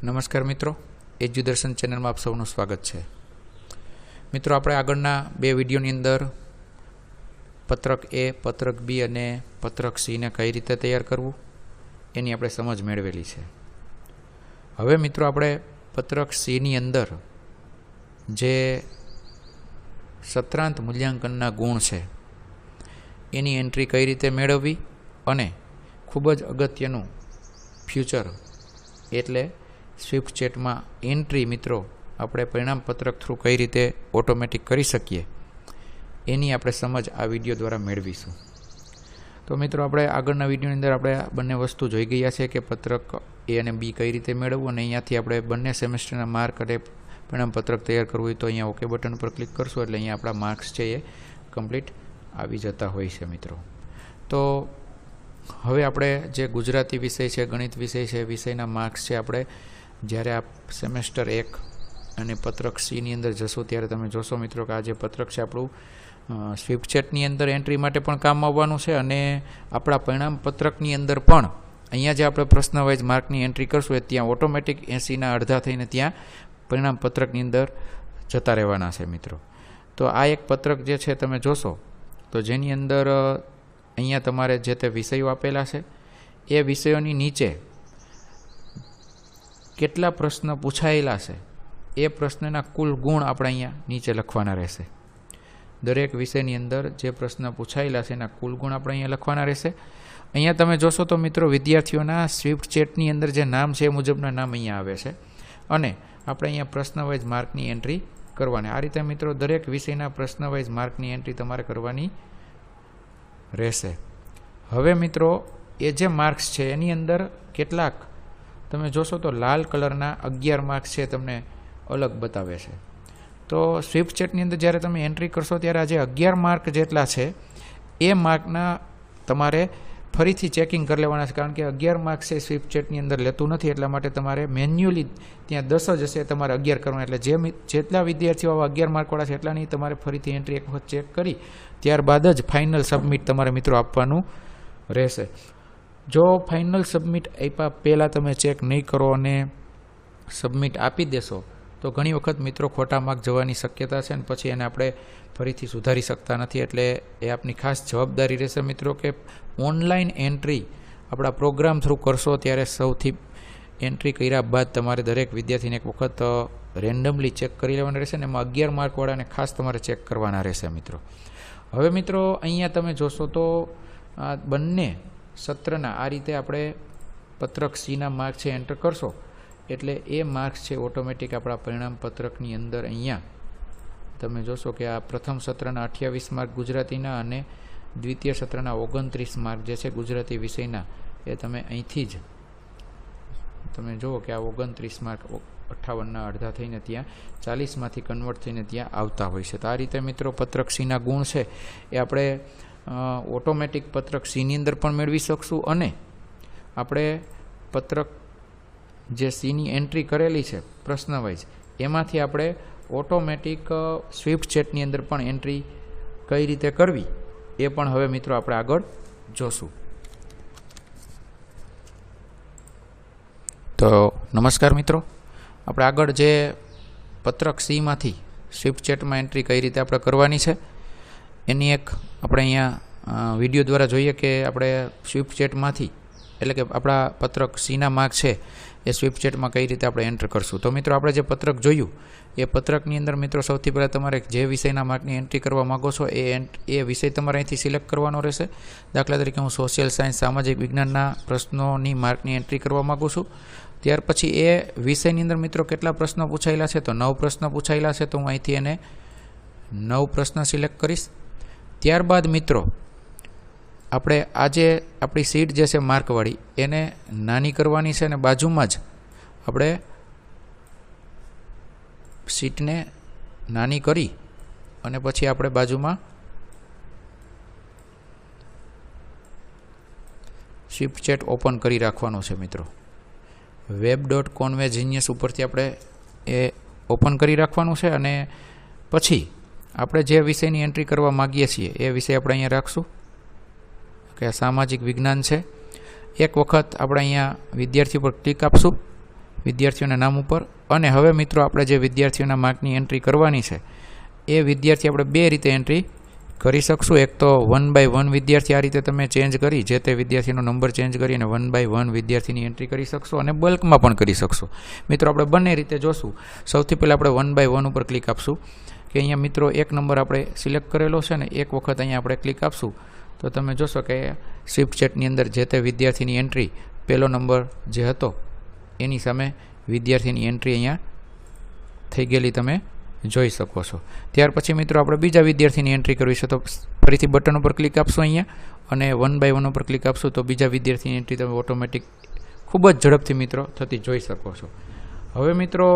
નમસ્કાર મિત્રો, એજ્યુદર્શન ચેનલમાં આપ સૌનું સ્વાગત છે. મિત્રો, આપણે આગળના બે વિડીયોની અંદર પત્રક એ, પત્રક બી અને પત્રક સીને કઈ રીતે તૈયાર કરવું એની આપણે સમજ મેળવેલી છે. હવે મિત્રો આપણે પત્રક સીની અંદર જે સત્રાંત મૂલ્યાંકનના ગુણ છે એની એન્ટ્રી કઈ રીતે મેળવવી અને ખૂબ જ અગત્યનું ફ્યુચર એટલે સ્વિફ્ટ ચેટમાં એન્ટ્રી મિત્રો આપણે પરિણામ પત્રક થ્રુ કઈ રીતે ઓટોમેટિક કરી શકીએ એની આપણે સમજ આ વિડીયો દ્વારા મેળવીશું. તો મિત્રો, આપણે આગળના વિડીયોની અંદર આપણે બંને વસ્તુ જોઈ ગયા છે કે પત્રક એ અને બી કઈ રીતે મેળવવું, અને અહીંયાથી આપણે બંને સેમેસ્ટરના માર્ક અને પરિણામ પત્રક તૈયાર કરવું હોય તો અહીંયા ઓકે બટન પર ક્લિક કરશું એટલે અહીંયા આપણા માર્ક્સ છે એ કમ્પ્લીટ આવી જતા હોય છે મિત્રો. તો હવે આપણે જે ગુજરાતી વિષય છે, ગણિત વિષય છે, વિષયના માર્ક્સ છે આપણે જ્યારે આ સેમેસ્ટર 1 અને પત્રક સીની અંદર જશો ત્યારે તમે જોશો મિત્રો કે આ જે પત્રક છે આપણું સ્વિફ્ટ ચેટની અંદર એન્ટ્રી માટે પણ કામ આવવાનું છે અને આપણા પરિણામ પત્રકની અંદર પણ અહીંયા જે આપણે પ્રશ્ન વાઇઝ માર્કની એન્ટ્રી કરશું એ ત્યાં ઓટોમેટિક 80ના અડધા થઈને ત્યાં પરિણામ પત્રકની અંદર જતા રહેવાના છે મિત્રો. તો આ એક પત્રક જે છે તમે જોશો તો જેની અંદર અહીંયા તમારે જે તે વિષયો આપેલા છે એ વિષયોની નીચે કેટલા પ્રશ્ન પૂછાયેલા છે એ પ્રશ્નના કુલ ગુણ આપણે અહીંયા નીચે લખવાના રહેશે. દરેક વિષયની અંદર જે પ્રશ્ન પૂછાયેલા છે એના કુલ ગુણ આપણે અહીંયા લખવાના રહેશે. અહીંયા તમે જોશો તો મિત્રો વિદ્યાર્થીઓના સ્વિફ્ટ ચેટની અંદર જે નામ છે એ મુજબના નામ અહીંયા આવે છે અને આપણે અહીંયા પ્રશ્ન વાઇઝ માર્કની એન્ટ્રી કરવાની. આ રીતે મિત્રો દરેક વિષયના પ્રશ્ન વાઇઝ માર્કની એન્ટ્રી તમારે કરવાની રહેશે. હવે મિત્રો એ જે માર્ક્સ છે એની અંદર કેટલાક તમે જોશો તો લાલ કલરના 11 માર્ક્સ છે તમને અલગ બતાવે છે. તો સ્વિફ્ટ ચેટની અંદર જ્યારે તમે એન્ટ્રી કરશો ત્યારે આ જે 11 માર્ક જેટલા છે એ માર્કના તમારે ફરીથી ચેકિંગ કરી લેવાના છે, કારણ કે 11 માર્ક્સ છે સ્વિફ્ટ ચેટની અંદર લેતું નથી, એટલા માટે તમારે મેન્યુઅલી ત્યાં 10 જ હશે તમારે 11 કરવાના. એટલે જેટલા વિદ્યાર્થીઓ આવા 11 માર્કવાળા છે એટલાની તમારે ફરીથી એન્ટ્રી એક વખત ચેક કરી ત્યારબાદ જ ફાઇનલ સબમિટ તમારે મિત્રો આપવાનું રહેશે. જો ફાઇનલ સબમિટ આપ્યા પહેલાં તમે ચેક નહીં કરો અને સબમિટ આપી દેશો તો ઘણી વખત મિત્રો ખોટા માર્ક જવાની શક્યતા છે અને પછી એને આપણે ફરીથી સુધારી શકતા નથી. એટલે એ આપની ખાસ જવાબદારી રહેશે મિત્રો કે ઓનલાઈન એન્ટ્રી આપણા પ્રોગ્રામ થ્રુ કરશો ત્યારે સૌથી એન્ટ્રી કર્યા બાદ તમારે દરેક વિદ્યાર્થીને એક વખત રેન્ડમલી ચેક કરી લેવાના રહેશે અને એમાં 11 માર્કવાળાને ખાસ તમારે ચેક કરવાના રહેશે મિત્રો. હવે મિત્રો અહીંયા તમે જોશો તો આ બંને સત્રના આ રીતે આપણે પત્રક સીના માર્ક છે એન્ટર કરશો એટલે એ માર્ક્સ છે ઓટોમેટિક આપણા પરિણામ પત્રકની અંદર અહીંયા તમે જોશો કે આ પ્રથમ સત્રના 28 માર્ક ગુજરાતીના અને દ્વિતીય સત્રના 29 માર્ક જે છે ગુજરાતી વિષયના એ તમે અહીંથી જ તમે જુઓ કે આ 29 માર્ક 58ના અડધા થઈને ત્યાં 40માંથી કન્વર્ટ થઈને ત્યાં આવતા હોય છે. તો આ રીતે મિત્રો પત્રક સીના ગુણ છે એ આપણે ઓટોમેટિક પત્રક સીની અંદર પણ મેળવી શકશું અને આપણે પત્રક જે સીની એન્ટ્રી કરેલી છે પ્રશ્ન વાઇઝ એમાંથી આપણે ઓટોમેટિક સ્વિફ્ટ ચેટની અંદર પણ એન્ટ્રી કઈ રીતે કરવી એ પણ હવે મિત્રો આપણે આગળ જોશું. તો નમસ્કાર મિત્રો, આપણે આગળ જે પત્રક સીમાંથી સ્વિફ્ટ ચેટમાં એન્ટ્રી કઈ રીતે આપણે કરવાની છે એની એક આપણે અહીંયા વિડીયો દ્વારા જોઈએ કે આપણે સ્વિફ્ટ ચેટમાંથી એટલે કે આપણા પત્રક સીના માર્ક છે એ સ્વિફ્ટ ચેટમાં કઈ રીતે આપણે એન્ટર કરશું. તો મિત્રો આપણે જે પત્રક જોયું એ પત્રકની અંદર મિત્રો સૌથી પહેલાં તમારે જે વિષયના માર્કની એન્ટ્રી કરવા માગો છો એ વિષય તમારે અહીંથી સિલેક્ટ કરવાનો રહેશે. દાખલા તરીકે હું સોશિયલ સાયન્સ સામાજિક વિજ્ઞાનના પ્રશ્નોની માર્કની એન્ટ્રી કરવા માગું છું. ત્યાર પછી એ વિષયની અંદર મિત્રો કેટલા પ્રશ્નો પૂછાયેલા છે તો 9 પ્રશ્ન પૂછાયેલા છે તો હું અહીંથી એને 9 પ્રશ્ન સિલેક્ટ કરીશ. ત્યારબાદ મિત્રો આપણે આજે આપણી સીટ જે છે માર્કવાળી એને નાની કરવાની છે અને બાજુમાં જ આપણે સીટને નાની કરી અને પછી આપણે બાજુમાં સ્વિફ્ટ ચેટ ઓપન કરી રાખવાનો છે મિત્રો. web.convegenius ઉપરથી આપણે એ ઓપન કરી રાખવાનું છે અને પછી આપણે જે વિષયની એન્ટ્રી કરવા માગીએ છીએ એ વિષય આપણે અહીંયા રાખશું કે સામાજિક વિજ્ઞાન છે. એક વખત આપણે અહીંયા વિદ્યાર્થી પર ક્લિક આપશું વિદ્યાર્થીઓના નામ ઉપર. અને હવે મિત્રો આપણે જે વિદ્યાર્થીઓના માર્કની એન્ટ્રી કરવાની છે એ વિદ્યાર્થી આપણે બે રીતે એન્ટ્રી કરી શકશું. એક તો 1 by 1 વિદ્યાર્થી આ રીતે તમે ચેન્જ કરી જે તે વિદ્યાર્થીનો નંબર ચેન્જ કરી અને 1 by 1 વિદ્યાર્થીની એન્ટ્રી કરી શકશો અને બલ્કમાં પણ કરી શકશો. મિત્રો આપણે બંને રીતે જોશું. સૌથી પહેલાં આપણે 1 by 1 ઉપર ક્લિક આપશું કે અહીંયા મિત્રો એક નંબર આપણે સિલેક્ટ કરેલો છે ને એક વખત અહીંયા આપણે ક્લિક આપશું તો તમે જોશો કે સ્વિફ્ટ ચેટની અંદર જે તે વિદ્યાર્થીની એન્ટ્રી પહેલો નંબર જે હતો એની સામે વિદ્યાર્થીની એન્ટ્રી અહીંયા થઈ ગયેલી તમે જોઈ શકો છો. ત્યાર પછી મિત્રો આપણે બીજા વિદ્યાર્થીની એન્ટ્રી કરવી છે તો ફરીથી બટન ઉપર ક્લિક આપશો અહીંયા અને 1 by 1 ઉપર ક્લિક આપશો તો બીજા વિદ્યાર્થીની એન્ટ્રી તમે ઓટોમેટિક ખૂબ જ ઝડપથી મિત્રો થતી જોઈ શકો છો. હવે મિત્રો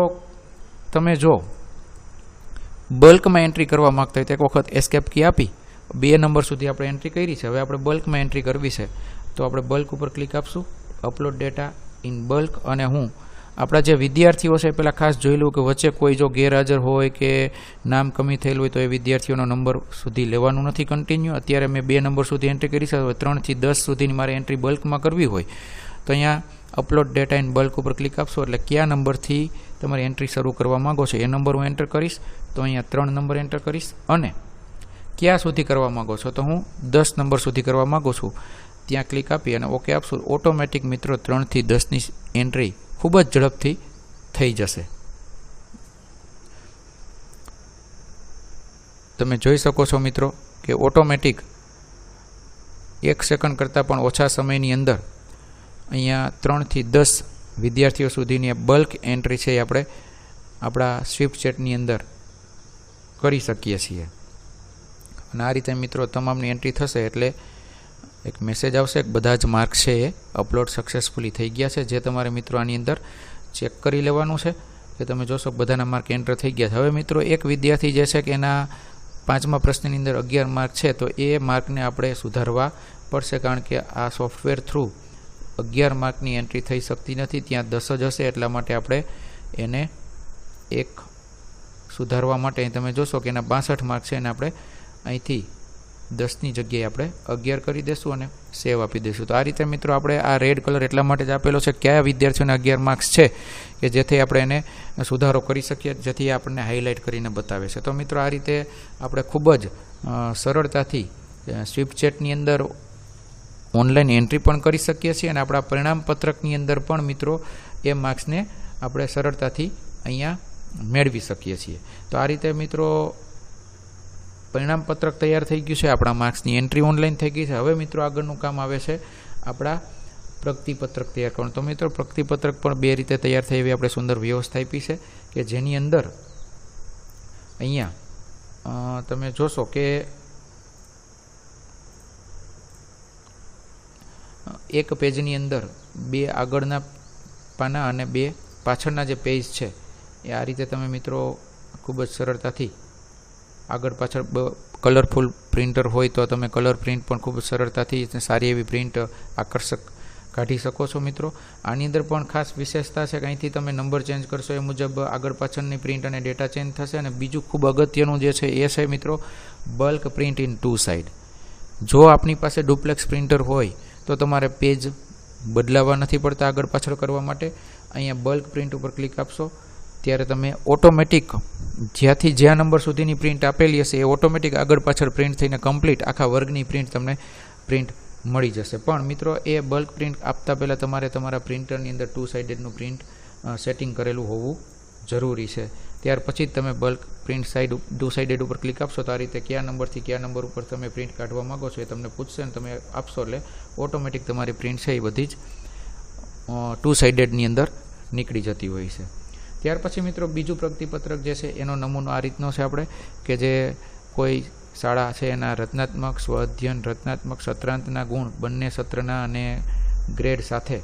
તમે જો બલ્કમાં એન્ટ્રી કરવા માગતા હોય તો એક વખત એસ્કેપ કી આપી 2 નંબર સુધી આપણે એન્ટ્રી કરી છે. હવે આપણે બલ્કમાં એન્ટ્રી કરવી છે તો આપણે બલ્ક ઉપર ક્લિક આપશું, અપલોડ ડેટા ઇન બલ્ક. અને હું આપણા જે વિદ્યાર્થીઓ છે પહેલાં ખાસ જોઈ લઉં કે વચ્ચે કોઈ જો ગેરહાજર હોય કે નામ કમી થયેલું હોય તો એ વિદ્યાર્થીઓનો નંબર સુધી લેવાનું નથી કન્ટિન્યુ. અત્યારે મેં 2 નંબર સુધી એન્ટ્રી કરી છે. 3 થી 10 સુધીની મારે એન્ટ્રી બલ્કમાં કરવી હોય તો અહીંયા અપલોડ ડેટા ઇન બલ્ક ઉપર ક્લિક આપશો એટલે કયા નંબરથી તમારી એન્ટ્રી શરૂ કરવા માગો છો એ નંબર હું એન્ટર કરીશ તો અહીંયા 3 નંબર એન્ટર કરીશ. અને ક્યાં સુધી કરવા માગો છો તો હું 10 નંબર સુધી કરવા માગું છું. ત્યાં ક્લિક આપી અને ઓકે આપશું. ઓટોમેટિક મિત્રો 3 થી 10ની એન્ટ્રી ખૂબ જ ઝડપથી થઈ જશે. તમે જોઈ શકો છો મિત્રો કે ઓટોમેટિક 1 સેકન્ડ કરતાં પણ ઓછા સમયની અંદર અહીંયા 3 થી 10 વિદ્યાર્થીઓ સુધીની બલ્ક એન્ટ્રી છે એ આપણે આપણા સ્વિફ્ટ ચેટની અંદર કરી શકીએ છીએ. અને આ રીતે મિત્રો તમામની એન્ટ્રી થશે એટલે એક મેસેજ આવશે કે બધા જ માર્ક છે એ અપલોડ સક્સેસફુલી થઈ ગયા છે. જે તમારે મિત્રો આની અંદર ચેક કરી લેવાનું છે કે તમે જોશો બધાના માર્ક એન્ટર થઈ ગયા છે. હવે મિત્રો એક વિદ્યાર્થી જે છે કે એના 5મા પ્રશ્નની અંદર 11 માર્ક છે તો એ માર્કને આપણે સુધારવા પડશે કારણ કે આ સોફ્ટવેર થ્રુ 11 માર્કની એન્ટ્રી થઈ શકતી નથી, ત્યાં 10 જ હશે. એટલા માટે આપણે એને એક સુધારવા માટે અહીં તમે જોશો કે એના 62 માર્ક છે એને આપણે અહીંથી 10ની જગ્યાએ આપણે 11 કરી દઈશું અને સેવ આપી દઈશું. તો આ રીતે મિત્રો આપણે આ રેડ કલર એટલા માટે જ આપેલો છે કયા વિદ્યાર્થીઓને 11 માર્ક્સ છે કે જેથી આપણે એને સુધારો કરી શકીએ, જેથી આપણને હાઇલાઇટ કરીને બતાવે છે. તો મિત્રો આ રીતે આપણે ખૂબ જ સરળતાથી સ્વિફ્ટ ચેટની અંદર ઓનલાઈન એન્ટ્રી પણ કરી શકીએ છીએ અને આપણા પરિણામ પત્રકની અંદર પણ મિત્રો એ માર્ક્સને આપણે સરળતાથી અહીંયા મેળવી શકીએ છીએ. તો આ રીતે મિત્રો પરિણામ પત્રક તૈયાર થઈ ગયું છે, આપણા માર્ક્સની એન્ટ્રી ઓનલાઈન થઈ ગઈ છે. હવે મિત્રો આગળનું કામ આવે છે આપણા પ્રગતિપત્રક તૈયાર કરવાનું. તો મિત્રો પ્રગતિપત્રક પણ 2 રીતે તૈયાર થઈ એવી આપણે સુંદર વ્યવસ્થા આપી છે કે જેની અંદર અહીંયા તમે જોશો કે એક પેજની અંદર 2 આગળના પાના અને 2 પાછળના જે પેજ છે એ આ રીતે તમે મિત્રો ખૂબ જ સરળતાથી આગળ પાછળ કલરફુલ પ્રિન્ટર હોય તો તમે કલર પ્રિન્ટ પણ ખૂબ સરળતાથી સારી એવી પ્રિન્ટ આકર્ષક કાઢી શકો છો. મિત્રો આની અંદર પણ ખાસ વિશેષતા છે કે અહીંથી તમે નંબર ચેન્જ કરશો એ મુજબ આગળ પાછળની પ્રિન્ટ અને ડેટા ચેન્જ થશે. અને બીજું ખૂબ અગત્યનું જે છે એ છે મિત્રો બલ્ક પ્રિન્ટ ઇન 2 સાઇડ. જો આપણી પાસે ડુપ્લેક્સ પ્રિન્ટર હોય તો તમારે પેજ બદલાવા નથી પડતા આગળ પાછળ કરવા માટે. અહીંયા બલ્ક પ્રિન્ટ ઉપર ક્લિક આપશો ત્યારે તમે ઓટોમેટિક જ્યાંથી જ્યાં નંબર સુધીની પ્રિન્ટ આપેલી હશે એ ઓટોમેટિક આગળ પાછળ પ્રિન્ટ થઈને કમ્પ્લીટ આખા વર્ગની પ્રિન્ટ તમને પ્રિન્ટ મળી જશે. પણ મિત્રો એ બલ્ક પ્રિન્ટ આપતા પહેલાં તમારે તમારા પ્રિન્ટરની અંદર 2 સાઇડેડનું પ્રિન્ટ સેટિંગ કરેલું હોવું જરૂરી છે. ત્યાર પછી જ તમે બલ્ક પ્રિન્ટ સાઇડ 2 સાઇડેડ ઉપર ક્લિક આપશો તો આ રીતે કયા નંબરથી કયા નંબર ઉપર તમે પ્રિન્ટ કાઢવા માગો છો એ તમને પૂછશે અને તમે આપશો એટલે ઓટોમેટિક તમારી પ્રિન્ટ છે એ બધી જ 2 સાઇડેડની અંદર નીકળી જતી હોય છે. ત્યાર પછી મિત્રો બીજું પ્રગતિપત્રક જે છે એનો નમૂનો આ રીતનો છે આપણે કે જે કોઈ શાળા છે એના રચનાત્મક સ્વ અધ્યયન રચનાત્મક સત્રાંતના ગુણ બંને સત્રના અને ગ્રેડ સાથે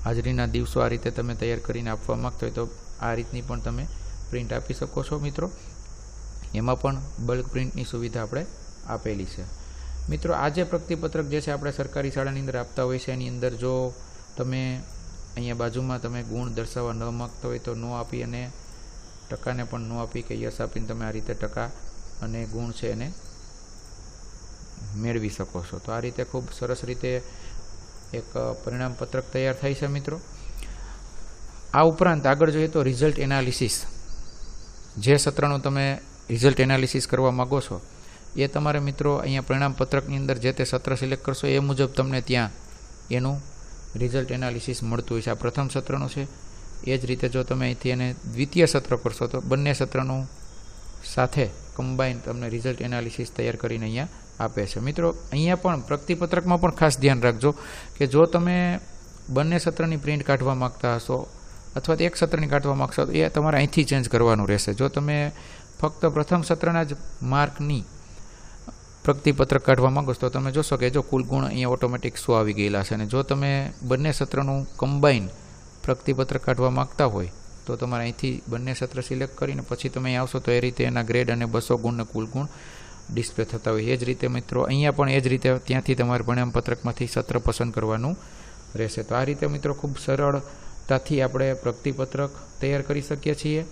હાજરીના દિવસો આ રીતે તમે તૈયાર કરીને આપવા માગતો હોય તો આ રીતની પણ તમે પ્રિન્ટ આપી શકો છો. મિત્રો એમાં પણ બલ્ક પ્રિન્ટની સુવિધા આપણે આપેલી છે. મિત્રો આ જે પ્રગતિપત્રક જે છે આપણે સરકારી શાળાની અંદર આપતા હોય છે એની અંદર જો તમે અહીંયા બાજુમાં તમે ગુણ દર્શાવવા ન માગતા હોય તો નો આપી અને ટકાને પણ નો આપી કે યસ આપીને તમે આ રીતે ટકા અને ગુણ છે એને મેળવી શકો છો. તો આ રીતે ખૂબ સરસ રીતે એક પરિણામ પત્રક તૈયાર થાય છે. મિત્રો આ ઉપરાંત આગળ જોઈએ તો રિઝલ્ટ એનાલિસિસ. જે સત્રનું તમે રિઝલ્ટ એનાલિસિસ કરવા માગો છો એ તમારે મિત્રો અહીંયા પરિણામ પત્રકની અંદર જે તે સત્ર સિલેક્ટ કરશો એ મુજબ તમને ત્યાં એનું રિઝલ્ટ એનાલિસિસ મળતું હોય છે. આ પ્રથમ સત્રનું છે. એ જ રીતે જો તમે અહીંથી એને દ્વિતીય સત્ર કરશો તો બંને સત્રનું સાથે કમ્બાઈન તમને રિઝલ્ટ એનાલિસિસ તૈયાર કરીને અહીંયા આપે છે. મિત્રો અહીંયા પણ પ્રગતિપત્રકમાં પણ ખાસ ધ્યાન રાખજો કે જો તમે બંને સત્રની પ્રિન્ટ કાઢવા માગતા હશો અથવા તો એક સત્રની કાઢવા માગશો તો એ તમારે અહીંથી ચેન્જ કરવાનું રહેશે. જો તમે ફક્ત પ્રથમ સત્રના જ માર્કની પ્રગતિપત્રક કાઢવા માગો તો તમે જોશો કે જો કુલ ગુણ અહીંયા ઓટોમેટિક 100 આવી ગયેલા છે. અને જો તમે બંને સત્રનું કમ્બાઈન પ્રગતિપત્રક કાઢવા માગતા હોય તો તમારે અહીંથી બંને સત્ર સિલેક્ટ કરીને પછી તમે અહીં આવશો તો એ રીતે એના ગ્રેડ અને 200 ગુણને કુલ ગુણ ડિસ્પ્લે થતા હોય. એ જ રીતે મિત્રો અહીંયા પણ એ જ રીતે ત્યાંથી તમારે પરિણામ પત્રકમાંથી સત્ર પસંદ કરવાનું રહેશે. તો આ રીતે મિત્રો ખૂબ સરળતાથી આપણે પ્રગતિપત્રક તૈયાર કરી શકીએ છીએ.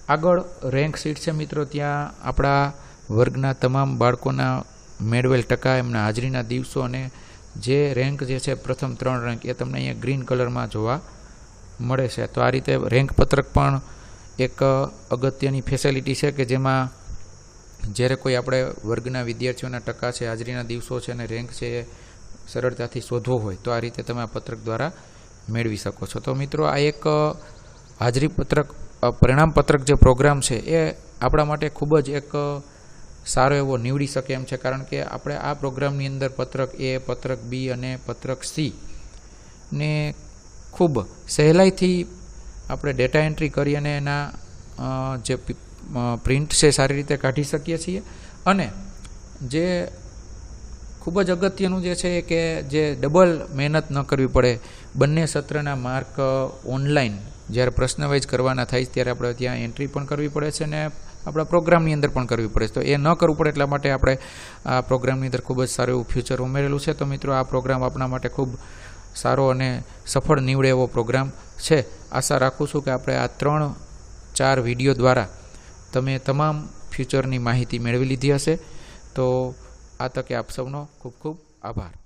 આગળ રેન્ક શીટ છે મિત્રો. ત્યાં આપણા વર્ગના તમામ બાળકોના મેળવેલ ટકા, એમના હાજરીના દિવસો અને જે રેન્ક જે છે પ્રથમ 3 રેન્ક એ તમને અહીંયા ગ્રીન કલરમાં જોવા મળે છે. તો આ રીતે રેન્ક પત્રક પણ એક અગત્યની ફેસિલિટી છે કે જેમાં જ્યારે કોઈ આપણે વર્ગના વિદ્યાર્થીઓના ટકા છે, હાજરીના દિવસો છે અને રેન્ક છે એ સરળતાથી શોધવો હોય તો આ રીતે તમે આ પત્રક દ્વારા મેળવી શકો છો. તો મિત્રો આ એક હાજરી પત્રક પરિણામ પત્રક જે પ્રોગ્રામ છે એ આપણા માટે ખૂબ જ એક સારો એવો નીવડી શકે એમ છે. કારણ કે આપણે આ પ્રોગ્રામની અંદર પત્રક A, પત્રક B અને પત્રક C ને ખૂબ સહેલાઈથી આપણે ડેટા એન્ટ્રી કરી અને એના જે પ્રિન્ટ છે સારી રીતે કાઢી શકીએ છીએ. અને જે ખૂબ જ અગત્યનું જે છે કે જે ડબલ મહેનત ન કરવી પડે. બંને સત્રના માર્ક ઓનલાઈન જ્યારે પ્રશ્ન વાઇઝ કરવાના થાય ત્યારે આપણે ત્યાં એન્ટ્રી પણ કરવી પડે છે અને આપણા પ્રોગ્રામની અંદર પણ કરવી પડે છે. તો એ ન કરવું પડે એટલા માટે આપણે આ પ્રોગ્રામની અંદર ખૂબ જ સારું એવું ફ્યુચર ઉમેરેલું છે. તો મિત્રો આ પ્રોગ્રામ આપણા માટે ખૂબ સારો અને સફળ નીવડે એવો પ્રોગ્રામ છે. આશા રાખું છું કે આપણે આ 3-4 વિડીયો દ્વારા તમે તમામ ફ્યુચરની માહિતી મેળવી લીધી હશે. તો આ તકે આપ સૌનો ખૂબ ખૂબ આભાર.